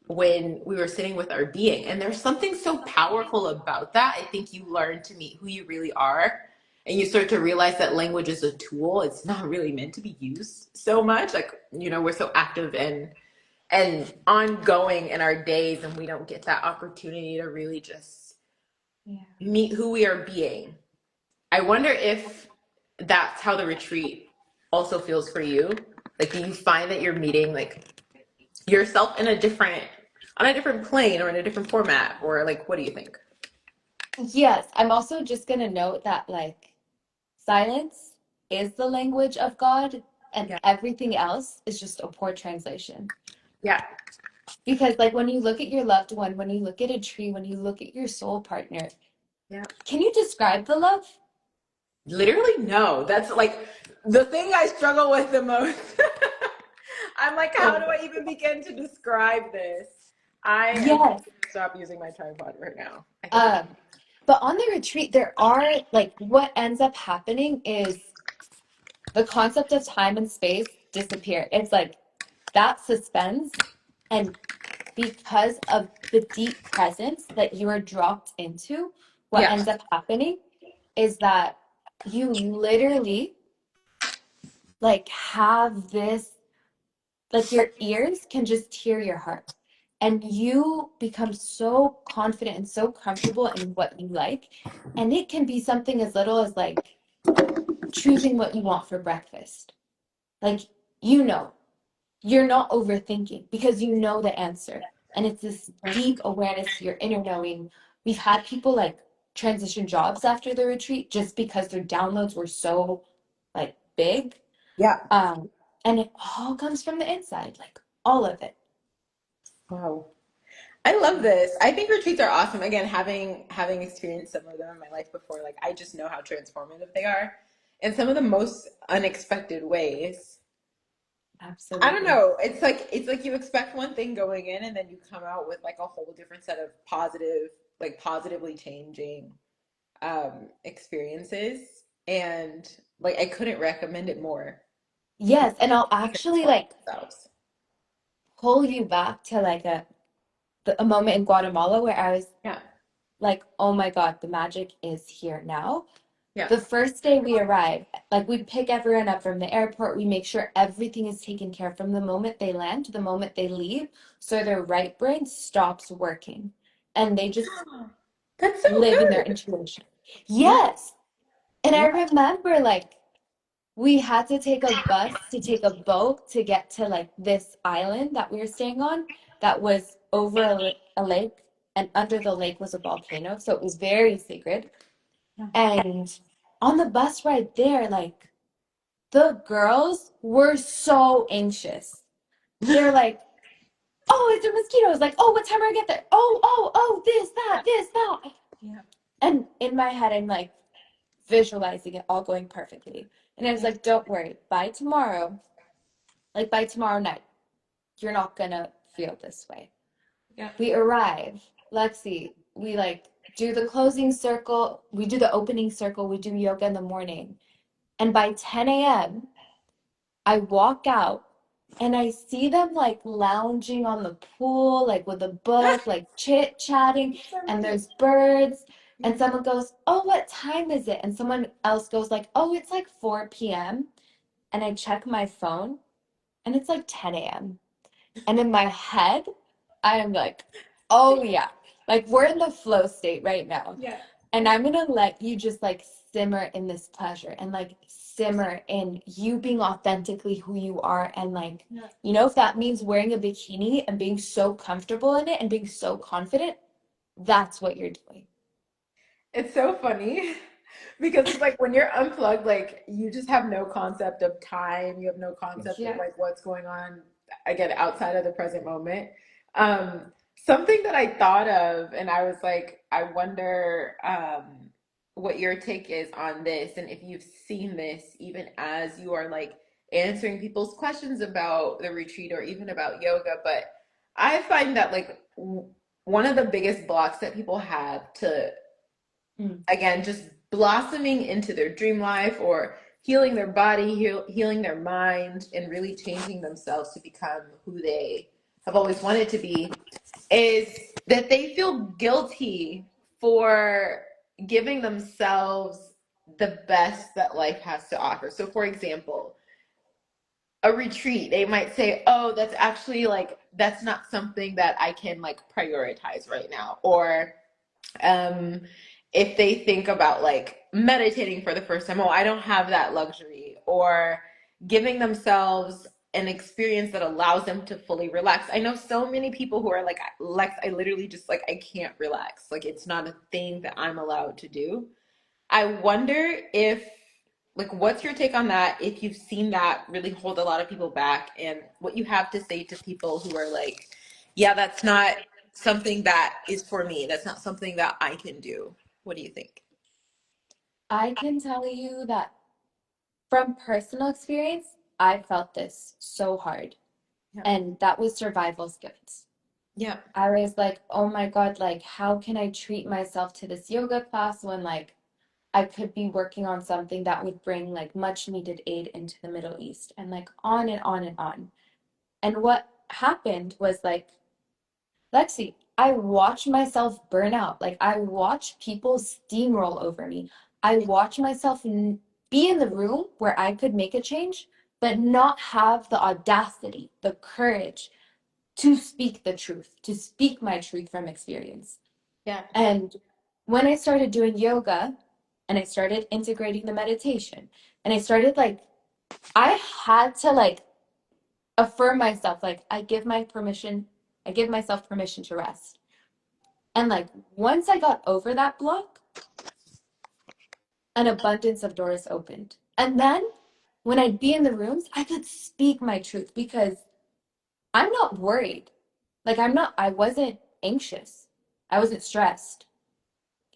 when we were sitting with our being. And there's something so powerful about that. I think you learn to meet who you really are. And you start to realize that language is a tool. It's not really meant to be used so much. Like, we're so active and ongoing in our days, and we don't get that opportunity to really just yeah. meet who we are being. I wonder if that's how the retreat also feels for you. Like, do you find that you're meeting like yourself in a different on a different plane or in a different format, or like, what do you think? Yes, I'm also just gonna note that like silence is the language of God, and Yeah. everything else is just a poor translation. Yeah. Because like when you look at your loved one, when you look at a tree, when you look at your soul partner, Yeah. can you describe the love? Literally, no. That's like the thing I struggle with the most. I'm like, how do Oh, I even begin to describe this? I am yes. going to stop using my tripod right now. I think it's Um, but on the retreat, there are like what ends up happening is the concept of time and space disappear. It's like that suspends, and because of the deep presence that you are dropped into, what yeah. ends up happening is that you literally like have this, like your ears can just hear your heart. And you become so confident and so comfortable in what you like. And it can be something as little as like choosing what you want for breakfast. Like, you know, you're not overthinking because you know the answer. And it's this deep awareness to your inner knowing. We've had people like transition jobs after the retreat just because their downloads were so like big. Yeah. Um, and it all comes from the inside, like all of it. Wow. I love this. I think retreats are awesome. Again, having experienced some of them in my life before, like I just know how transformative they are in some of the most unexpected ways. I don't Absolutely. know. It's like you expect one thing going in and then you come out with like a whole different set of positive, like positively changing experiences. And like I couldn't recommend it more. People Yes, and I'll actually transform like themselves. pull you back to like a moment in Guatemala where I was Yeah. like, oh my God, the magic is here now. Yeah. The first day we arrive, like we pick everyone up from the airport, we make sure everything is taken care of from the moment they land to the moment they leave, so their right brain stops working and they just That's so live in their good. intuition. Yeah. Yes. And I Yeah. remember like we had to take a bus to take a boat to get to like this island that we were staying on that was over a lake, and under the lake was a volcano, so it was very sacred. And on the bus ride there, like the girls were so anxious. They're like, oh, it's a mosquito. It's like, oh, what time are I get there? Oh, this, that, this, that. Yeah. And in my head, I'm like visualizing it all going perfectly. And I was Yeah. like, don't worry, by tomorrow, like by tomorrow night, you're not gonna feel this way. Yeah. We arrive, Lexi, we like do the closing circle, we do the opening circle, we do yoga in the morning. And by 10 a.m., I walk out and I see them like lounging on the pool, like with a book, like chit chatting, It's so and cute. there's birds. Yeah. And someone goes, oh, what time is it? And someone else goes like, oh, it's like 4 p.m. And I check my phone and it's like 10 a.m. And in my head, I am like, oh yeah, like we're in the flow state right now. Yeah. And I'm gonna let you just like simmer in this pleasure and like simmer in you being authentically who you are. And like, Yeah. if that means wearing a bikini and being so comfortable in it and being so confident, that's what you're doing. It's so funny because it's like when you're unplugged, like you just have no concept of time. You have no concept of Yeah. like what's going on, again, outside of the present moment. Something that I thought of, and I was like, I wonder what your take is on this, and if you've seen this even as you are like answering people's questions about the retreat or even about yoga. But I find that like one of the biggest blocks that people have to Mm. again just blossoming into their dream life or healing their body, healing their mind, and really changing themselves to become who they have always wanted to be is that they feel guilty for giving themselves the best that life has to offer. So, for example, a retreat, they might say, oh, that's actually like, that's not something that I can like prioritize right now. Or, um, if they think about like meditating for the first time, oh, I don't have that luxury, or giving themselves an experience that allows them to fully relax. I know so many people who are like, Lex, I literally just like, I can't relax. Like, it's not a thing that I'm allowed to do. I wonder if, like, what's your take on that? If you've seen that really hold a lot of people back, and what you have to say to people who are like, yeah, that's not something that is for me. That's not something that I can do. What do you think? I can tell you that from personal experience, I felt this so hard. Yeah. And that was survival skills. Yeah. I was like, oh my God, like, how can I treat myself to this yoga class when, like, I could be working on something that would bring, like, much needed aid into the Middle East, and, like, on and on and on. And what happened was, like, Lexi, I watched myself burn out. Like, I watched people steamroll over me. I watched myself be in the room where I could make a change, but not have the audacity, the courage to speak the truth, to speak my truth from experience. Yeah. And when I started doing yoga and I started integrating the meditation, and I started like, I had to like affirm myself, like, I give myself permission to rest. And like, once I got over that block, an abundance of doors opened. And then when I'd be in the rooms, I could speak my truth because I'm not worried. Like, I wasn't anxious. I wasn't stressed.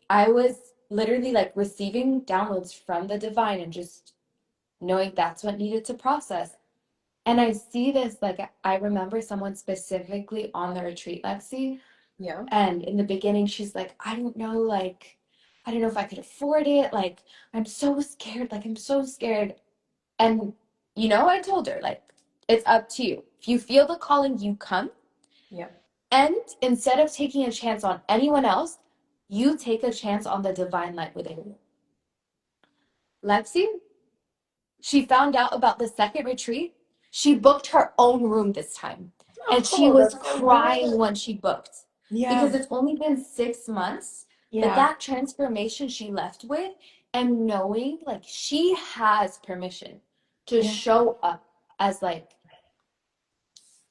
I was literally like receiving downloads from the divine and just knowing that's what needed to process. And I see this, like, I remember someone specifically on the retreat, Lexi, Yeah. and in the beginning, she's like, I don't know if I could afford it. Like, I'm so scared. Like, I'm so scared. And, I told her, like, it's up to you. If you feel the calling, you come. Yeah. And instead of taking a chance on anyone else, you take a chance on the divine light within you. Lexi, she found out about the second retreat. She booked her own room this time. And she Oh, was that's so crying good. when she booked because Yeah. it's only been 6 months. But Yeah. that transformation she left with, and knowing like she has permission to Yeah. show up as like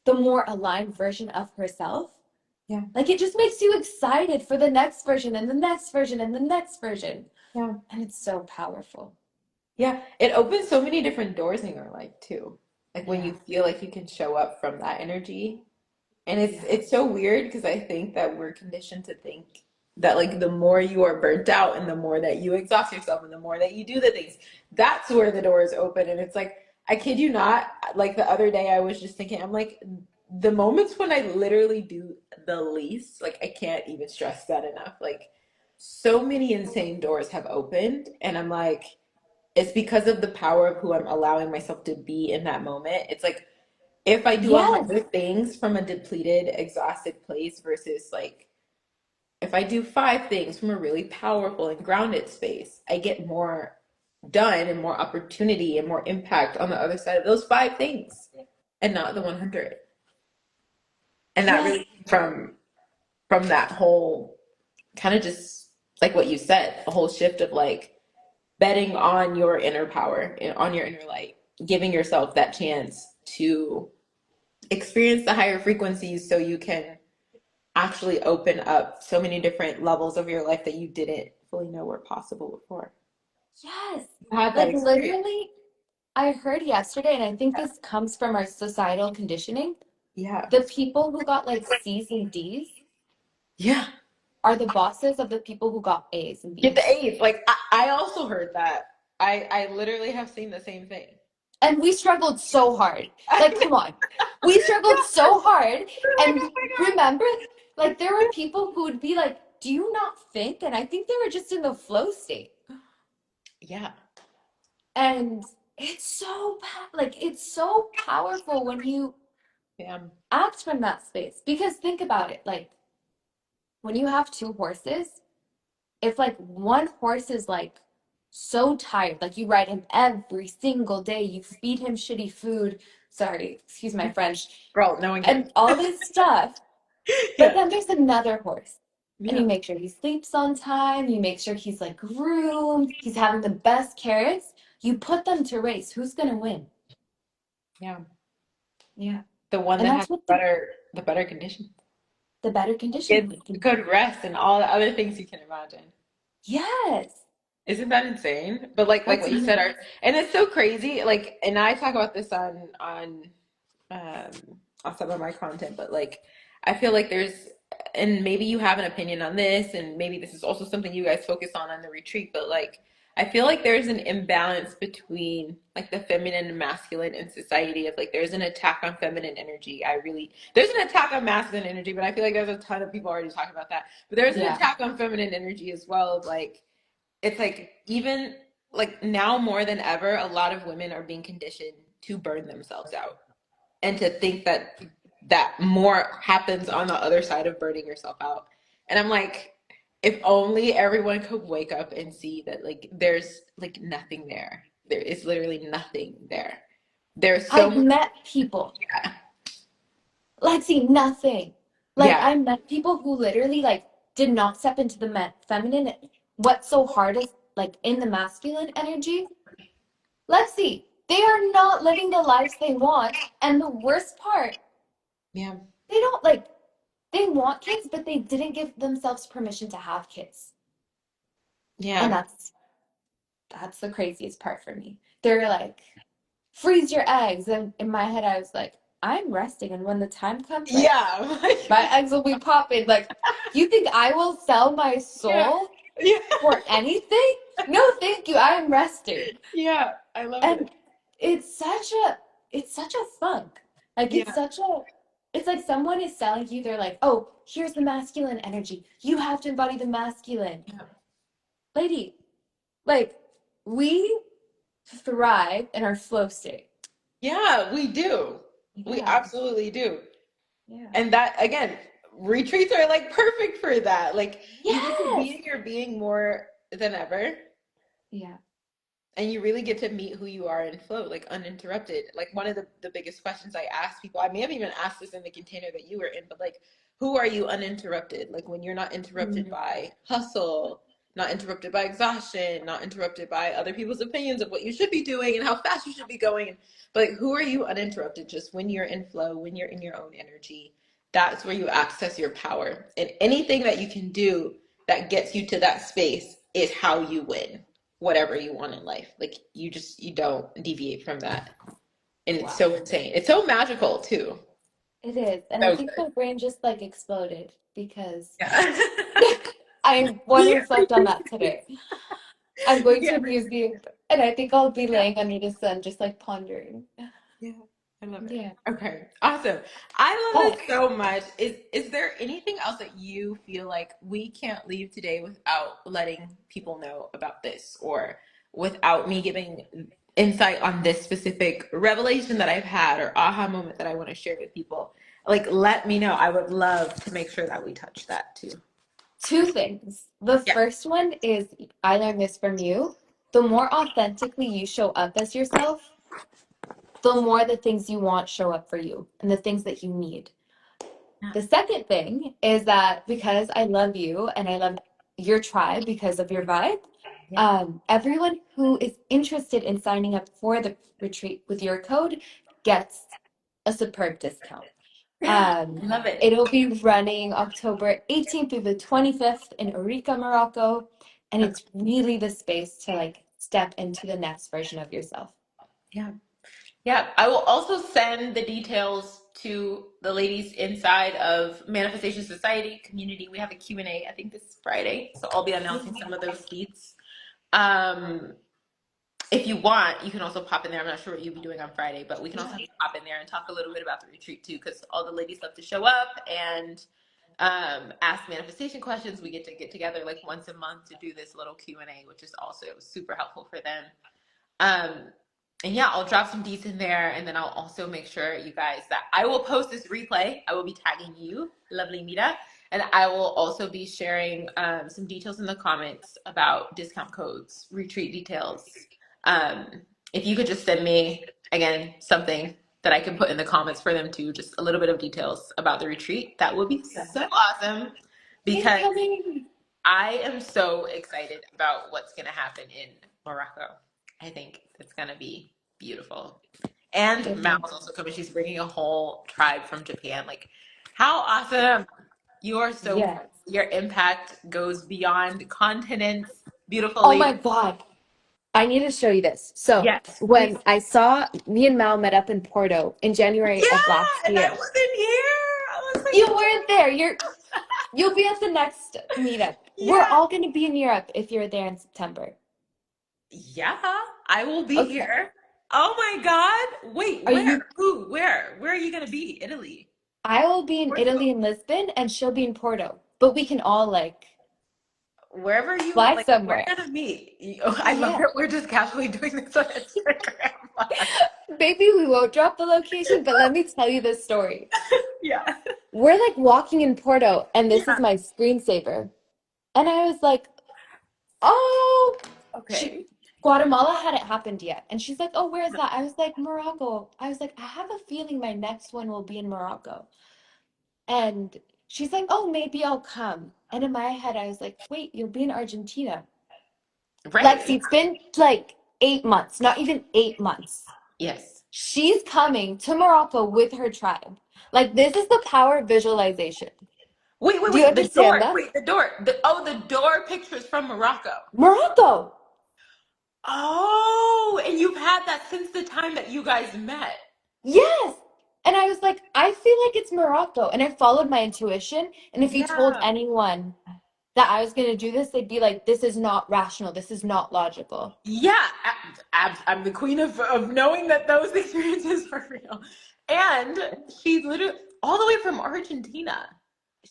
the more aligned version of herself, Yeah. like it just makes you excited for the next version and the next version and the next version. Yeah. And it's so powerful. Yeah. It opens so many different doors in your life too. Like when you Yeah. feel like you can show up from that energy. And it's Yeah. it's so weird because I think that we're conditioned to think that like the more you are burnt out and the more that you exhaust yourself and the more that you do the things, that's where the doors open. And it's like, I kid you not, like the other day I was just thinking, I'm like, the moments when I literally do the least, like I can't even stress that enough. Like so many insane doors have opened, and I'm like, it's because of the power of who I'm allowing myself to be in that moment. It's like if I do a Yes. hundred things from a depleted, exhausted place versus like if I do five things from a really powerful and grounded space, I get more done and more opportunity and more impact on the other side of those five things and not the 100. And that Yes. really from that whole kind of just like what you said, a whole shift of like betting on your inner power, on your inner light, giving yourself that chance to experience the higher frequencies so you can actually open up so many different levels of your life that you didn't fully know were possible before. Yes. You had that Like experience. literally, I heard yesterday, and I think this comes from our societal conditioning. Yeah. The people who got like C's and D's Yeah. are the bosses of the people who got A's and Get the B's. A's. Like I also heard that. I literally have seen the same thing. And we struggled so hard. I Like, know. come on. We struggled so hard. You're like, oh And my remember, like, there were people who would be like, do you not think? And I think they were just in the flow state. God. Yeah. And it's so, like, it's so powerful when you Yeah. act from that space. Because think about it. Like, when you have two horses, if like one horse is like so tired, like you ride him every single day, you feed him shitty food, sorry, excuse my French, Girl, no one cares. and all this stuff. But Yeah. then there's another horse. And you Yeah. make sure he sleeps on time, you make sure he's like groomed, he's having the best carrots. You put them to race. Who's gonna win? Yeah. Yeah. The one And that that's has what the better conditions. the better conditioning Gets we can. good rest and all the other things you can imagine. Yes. Isn't that insane? But like That's what you said, and it's so crazy. Like, and I talk about this on some of my content, but like I feel like there's, and maybe you have an opinion on this, and maybe this is also something you guys focus on the retreat, but like I feel like there's an imbalance between like the feminine and masculine in society of like there's an attack on feminine energy. There's an attack on masculine energy, but I feel like there's a ton of people already talking about that. But there's an yeah. attack on feminine energy as well of like it's like even like now more than ever, a lot of women are being conditioned to burn themselves out and to think that more happens on the other side of burning yourself out. And I'm like, if only everyone could wake up and see that like there's like nothing there. There is literally nothing there. There's so I've much. met people. Yeah. Lexi, nothing. Like Yeah. I met people who literally like did not step into the feminine. What's so hard is like in the masculine energy. Lexi, they are not living the lives they want. And the worst part, Yeah. they don't like they want kids, but they didn't give themselves permission to have kids. And Yeah. that's the craziest part for me. They're like, freeze your eggs. And in my head, I was like, I'm resting. And when the time comes, like, Yeah. my eggs will be popping. Like, you think I will sell my Yeah. soul Yeah. for anything? No, thank you. I am resting. Yeah. I love it. And it's such a it's such a funk. Like Yeah. it's like someone is selling you, they're like, oh, here's the masculine energy. You have to embody the masculine. Yeah. Lady, like we thrive in our flow state. Yeah, we do. We Yeah. absolutely do. Yeah. And that again, retreats are like perfect for that. Like you get to be Yes. in your being more than ever, Yeah. and you really get to meet who you are and flow, like uninterrupted. Like one of the biggest questions I ask people, I may have even asked this in the container that you were in, but like, who are you uninterrupted? Like when you're not interrupted Mhm. by hustle, not interrupted by exhaustion, not interrupted by other people's opinions of what you should be doing and how fast you should be going. But like, who are you uninterrupted? Just when you're in flow, when you're in your own energy, that's where you access your power. And anything that you can do that gets you to that space is how you win whatever you want in life. Like you don't deviate from that. And it's Wow. so insane. It's so magical too. It is. And I So think good. my brain just like exploded because Yeah. I want to Yeah. reflect on that today. I'm going to Yeah. a museum and I think I'll be Yeah. laying under the sun, just like pondering. Yeah. I love it. Yeah. Okay. Awesome. I love Oh, this so much. Is there anything else that you feel like we can't leave today without letting people know about this or without me giving insight on this specific revelation that I've had or aha moment that I want to share with people? Like let me know. I would love to make sure that we touch that too. two things. The Yeah. first one is I learned this from you. The more authentically you show up as yourself, the more the things you want show up for you and the things that you need. Yeah. The second thing is that because I love you and I love your tribe because of your vibe, Yeah. everyone who is interested in signing up for the retreat with your code gets a superb discount. Yeah. Um, I love it. it'll be running October 18th through the 25th in Arica, Morocco, and Okay. it's really the space to like step into the next version of yourself. Yeah. Yeah, I will also send the details to the ladies inside of Manifestation Society community. We have a Q&A, I think this Friday, so I'll be announcing some of those seats. Um, if you want, you can also pop in there. I'm not sure what you'll be doing on Friday, but we can also Yeah. have you pop in there and talk a little bit about the retreat too, because all the ladies love to show up and ask manifestation questions. We get together like once a month to do this little Q&A, which is also super helpful for them. Um, and yeah, I'll drop some deets in there, and then I'll also make sure you guys that I will post this replay. I will be tagging you, lovely Mira, and I will also be sharing some details in the comments about discount codes, retreat details. Um, if you could just send me again something that I can put in the comments for them too, just a little bit of details about the retreat, that would be so awesome because Incoming. I am so excited about what's going to happen in Morocco. I think it's going to be beautiful. And Mal's Goodness. also coming. She's bringing a whole tribe from Japan. Like, how awesome! You are so fun. Yes. Your impact goes beyond continents. Beautiful Oh my lady. God. I need to show you this. So Yes, please. when I saw me and Mal met up in Porto in January of last Yeah, and I year, wasn't here. I was you like, weren't there. You'll be at the next meetup. We're yeah, all going to be in Europe if you're there in September. yeah, I will be Okay. here. Oh my God. Wait, Are where? you? Who? Where? Where are you gonna be? Italy? I will be in Portugal? Italy and Lisbon, and she'll be in Porto. But we can all like Wherever you fly like, we're somewhere. gonna meet. I love Yeah. that we're just casually doing this on Instagram. Maybe we won't drop the location, but let me tell you this story. Yeah. We're like walking in Porto, and this is Yeah. my screensaver. And I was like, oh, she Okay. Guatemala hadn't happened yet. And she's like, oh, where's that? I was like, Morocco. I was like, I have a feeling my next one will be in Morocco. And she's like, oh, maybe I'll come. And in my head, I was like, wait, you'll be in Argentina. Lexi, Right. it's been like 8 months, not even 8 months. Yes. She's coming to Morocco with her tribe. Like, this is the power of visualization. Wait, wait, Do you wait. The understand door. that? Wait, the door. The door pictures from Morocco. Morocco. Oh, and you've had that since the time that you guys met. Yes. And I was like, I feel like it's Morocco. And I followed my intuition. And if you told Yeah. anyone that I was going to do this, they'd be like, this is not rational. This is not logical. Yeah, I'm the queen of knowing that those experiences are real. And she's literally all the way from Argentina.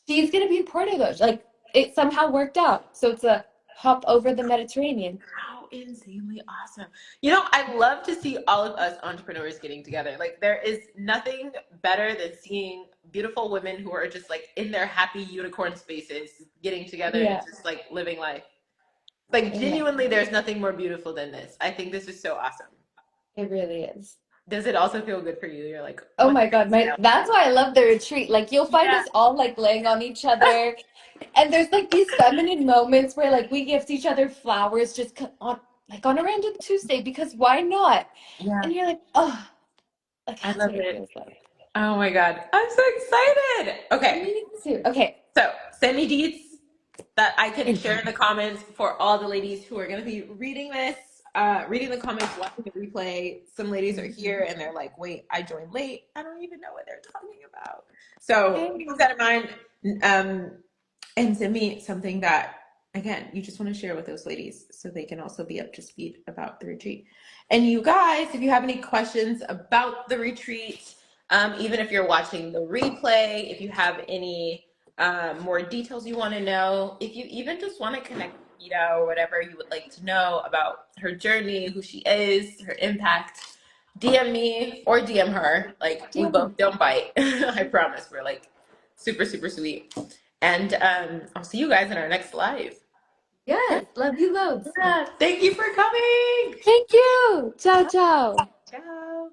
She's going to be in Porto, though. Like, it somehow worked out. So it's a hop over the Mediterranean. How insanely awesome. You know, I love to see all of us entrepreneurs getting together. Like, there is nothing better than seeing beautiful women who are just like in their happy unicorn spaces getting together and Yeah, just like living life. Like, amen. genuinely, there's nothing more beautiful than this. I think this is so awesome. It really is. Does it also feel good for you? You're like, Oh what my the God, my hell? that's why I love the retreat. Like you'll find Yeah. us all like laying on each other. And there's like these feminine moments where like we gift each other flowers just on like on a random Tuesday because why not? Yeah. And you're like, oh, like I that's love what it it. feels like. Oh my God. I'm so excited. Okay. Me too. Okay. So send me deets that I can share in the Instantly. comments for all the ladies who are going to be reading this, reading the comments, watching the replay. Some ladies are Mhm. here and they're like, wait, I joined late. I don't even know what they're talking about. So keep Hey. that in mind. Um, and send me something that, again, you just want to share with those ladies so they can also be up to speed about the retreat. And you guys, if you have any questions about the retreat, even if you're watching the replay, if you have any more details you want to know, if you even just want to connect with Mira or whatever you would like to know about her journey, who she is, her impact, DM me or DM her. Like, we Damn. both don't bite. I promise. We're like super, super sweet. And I'll see you guys in our next live. Okay? Yes. Love you loads. Yeah. Thank you for coming. Thank you. Ciao, ciao. Ciao.